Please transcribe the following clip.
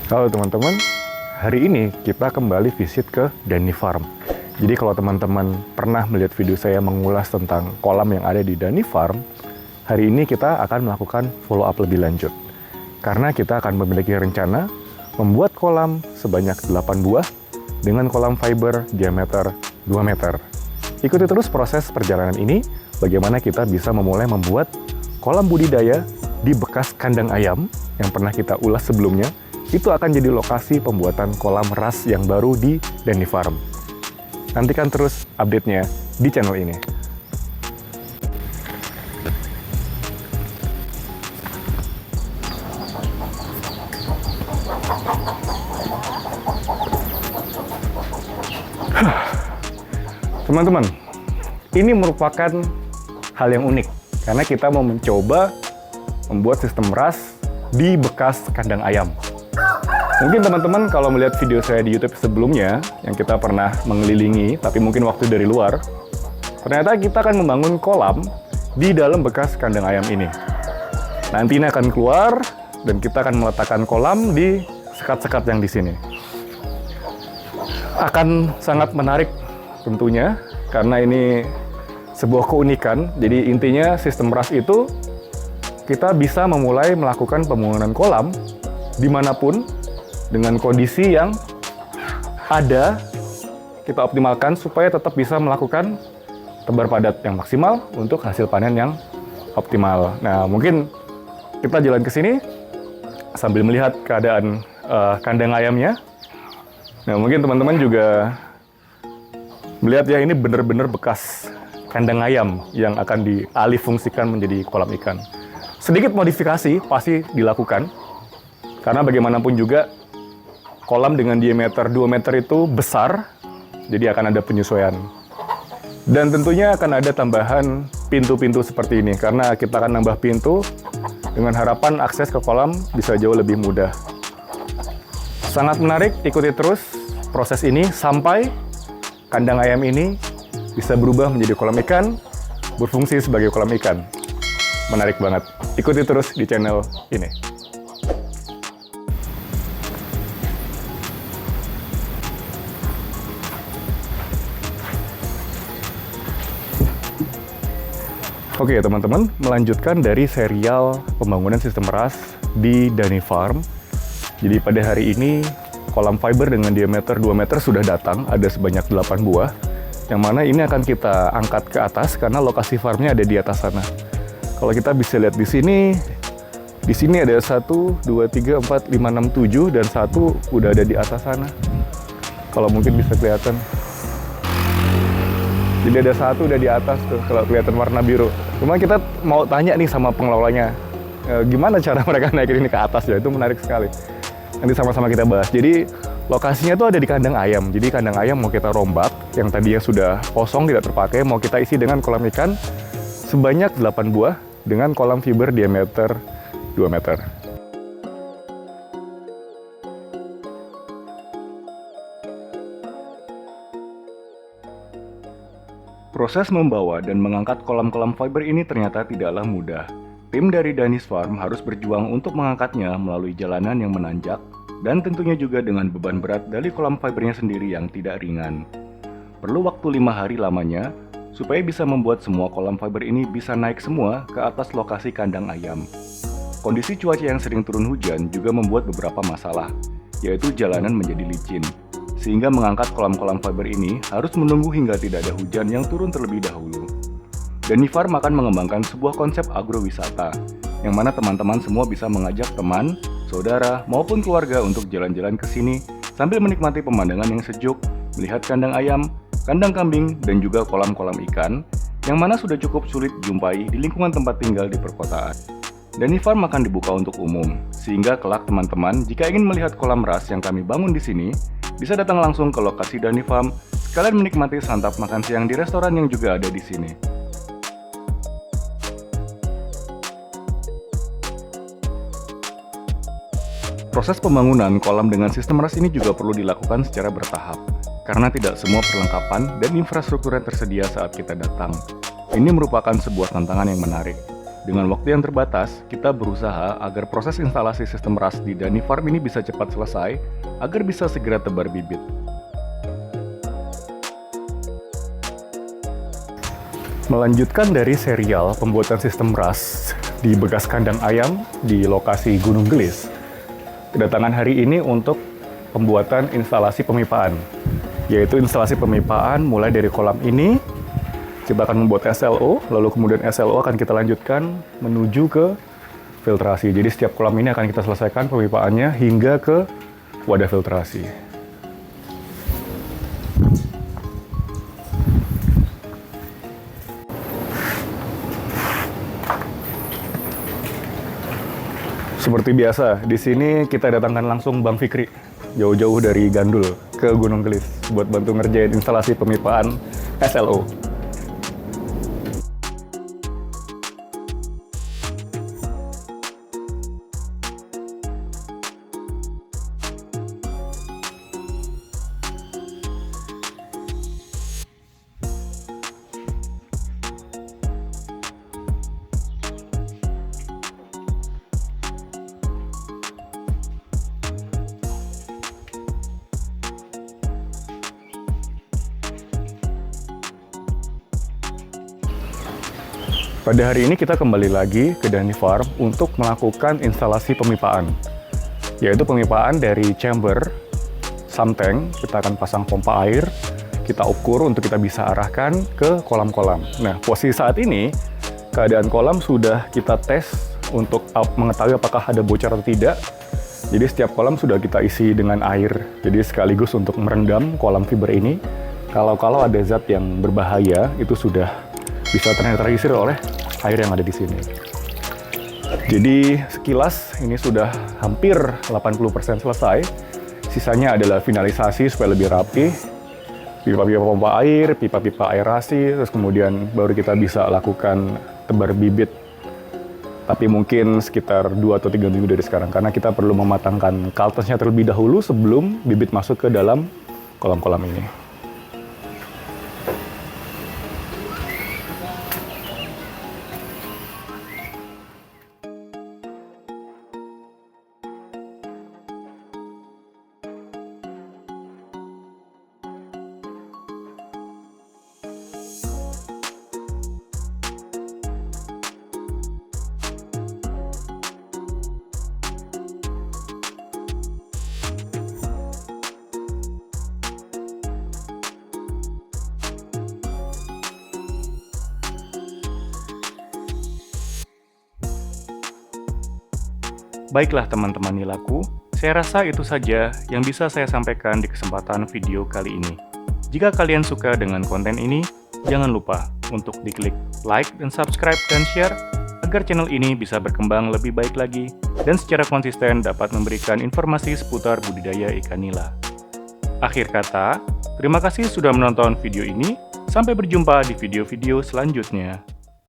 Halo teman-teman, hari ini kita kembali visit ke Dani Farm. Jadi kalau teman-teman pernah melihat video saya mengulas tentang kolam yang ada di Dani Farm, hari ini kita akan melakukan follow up lebih lanjut. Karena kita akan memiliki rencana membuat kolam sebanyak 8 buah dengan kolam fiber diameter 2 meter. Ikuti terus proses perjalanan ini, bagaimana kita bisa memulai membuat kolam budidaya di bekas kandang ayam yang pernah kita ulas sebelumnya. Itu akan jadi lokasi pembuatan kolam ras yang baru di Dani Farm. Nantikan terus update-nya di channel ini. Teman-teman, ini merupakan hal yang unik karena kita mau mencoba membuat sistem ras di bekas kandang ayam. Mungkin teman-teman kalau melihat video saya di YouTube sebelumnya, yang kita pernah mengelilingi, tapi mungkin waktu dari luar, ternyata kita akan membangun kolam di dalam bekas kandang ayam ini. Nanti ini akan keluar, dan kita akan meletakkan kolam di sekat-sekat yang di sini. Akan sangat menarik tentunya, karena ini sebuah keunikan. Jadi intinya sistem ras itu, kita bisa memulai melakukan pembangunan kolam dimanapun, dengan kondisi yang ada, kita optimalkan supaya tetap bisa melakukan tebar padat yang maksimal untuk hasil panen yang optimal. Nah, mungkin kita jalan ke sini sambil melihat keadaan kandang ayamnya. Nah, mungkin teman-teman juga melihat ya, ini benar-benar bekas kandang ayam yang akan dialih fungsikan menjadi kolam ikan. Sedikit modifikasi pasti dilakukan, karena bagaimanapun juga kolam dengan diameter 2 meter itu besar, jadi akan ada penyesuaian. Dan tentunya akan ada tambahan pintu-pintu seperti ini, karena kita akan nambah pintu dengan harapan akses ke kolam bisa jauh lebih mudah. Sangat menarik, ikuti terus proses ini sampai kandang ayam ini bisa berubah menjadi kolam ikan, berfungsi sebagai kolam ikan. Menarik banget, ikuti terus di channel ini. Oke teman-teman, melanjutkan dari serial pembangunan sistem ras di Dani Farm. Jadi pada hari ini, kolam fiber dengan diameter 2 meter sudah datang, ada sebanyak 8 buah. Yang mana ini akan kita angkat ke atas, karena lokasi farmnya ada di atas sana. Kalau kita bisa lihat di sini ada 1, 2, 3, 4, 5, 6, 7, dan 1 udah ada di atas sana. Kalau mungkin bisa kelihatan. Jadi ada 1 udah di atas tuh, kalau kelihatan warna biru. Cuma kita mau tanya nih sama pengelolanya, gimana cara mereka naikin ini ke atas ya, itu menarik sekali. Nanti sama-sama kita bahas. Jadi lokasinya tuh ada di kandang ayam. Jadi kandang ayam mau kita rombak, yang tadinya sudah kosong tidak terpakai, mau kita isi dengan kolam ikan sebanyak 8 buah dengan kolam fiber diameter 2 meter. Proses membawa dan mengangkat kolam-kolam fiber ini ternyata tidaklah mudah. Tim dari Dani Farm harus berjuang untuk mengangkatnya melalui jalanan yang menanjak, dan tentunya juga dengan beban berat dari kolam fibernya sendiri yang tidak ringan. Perlu waktu 5 hari lamanya, supaya bisa membuat semua kolam fiber ini bisa naik semua ke atas lokasi kandang ayam. Kondisi cuaca yang sering turun hujan juga membuat beberapa masalah, yaitu jalanan menjadi licin. Sehingga mengangkat kolam-kolam fiber ini harus menunggu hingga tidak ada hujan yang turun terlebih dahulu. Dani Farm akan mengembangkan sebuah konsep agrowisata, yang mana teman-teman semua bisa mengajak teman, saudara, maupun keluarga untuk jalan-jalan ke sini sambil menikmati pemandangan yang sejuk, melihat kandang ayam, kandang kambing, dan juga kolam-kolam ikan, yang mana sudah cukup sulit dijumpai di lingkungan tempat tinggal di perkotaan. Dani Farm akan dibuka untuk umum, sehingga kelak teman-teman jika ingin melihat kolam ras yang kami bangun di sini, bisa datang langsung ke lokasi Dani Farm, sekalian menikmati santap makan siang di restoran yang juga ada di sini. Proses pembangunan kolam dengan sistem ras ini juga perlu dilakukan secara bertahap, karena tidak semua perlengkapan dan infrastruktur yang tersedia saat kita datang. Ini merupakan sebuah tantangan yang menarik. Dengan waktu yang terbatas, kita berusaha agar proses instalasi sistem RAS di Dani Farm ini bisa cepat selesai, agar bisa segera tebar bibit. Melanjutkan dari serial pembuatan sistem RAS di bekas kandang ayam di lokasi Gunung Gelis, kedatangan hari ini untuk pembuatan instalasi pemipaan, yaitu instalasi pemipaan mulai dari kolam ini. Kita akan membuat SLO, lalu kemudian SLO akan kita lanjutkan menuju ke filtrasi. Jadi setiap kolam ini akan kita selesaikan pemipaannya hingga ke wadah filtrasi. Seperti biasa, di sini kita datangkan langsung Bang Fikri, jauh-jauh dari Gandul ke Gunung Gelis buat bantu ngerjain instalasi pemipaan SLO. Pada hari ini kita kembali lagi ke Dani Farm untuk melakukan instalasi pemipaan, yaitu pemipaan dari chamber sump tank. Kita akan pasang pompa air, kita ukur untuk kita bisa arahkan ke kolam-kolam. Nah, posisi saat ini keadaan kolam sudah kita tes untuk mengetahui apakah ada bocor atau tidak. Jadi setiap kolam sudah kita isi dengan air, jadi sekaligus untuk merendam kolam fiber ini. Kalau ada zat yang berbahaya, itu sudah bisa ternetralisir oleh air yang ada di sini. Jadi sekilas ini sudah hampir 80% selesai. Sisanya adalah finalisasi supaya lebih rapi. Pipa-pipa pompa air, pipa-pipa aerasi, terus kemudian baru kita bisa lakukan tebar bibit. Tapi mungkin sekitar 2 atau 3 minggu dari sekarang, karena kita perlu mematangkan kaltesnya terlebih dahulu sebelum bibit masuk ke dalam kolam-kolam ini. Baiklah teman-teman nilaku, saya rasa itu saja yang bisa saya sampaikan di kesempatan video kali ini. Jika kalian suka dengan konten ini, jangan lupa untuk diklik like dan subscribe dan share agar channel ini bisa berkembang lebih baik lagi dan secara konsisten dapat memberikan informasi seputar budidaya ikan nila. Akhir kata, terima kasih sudah menonton video ini. Sampai berjumpa di video-video selanjutnya.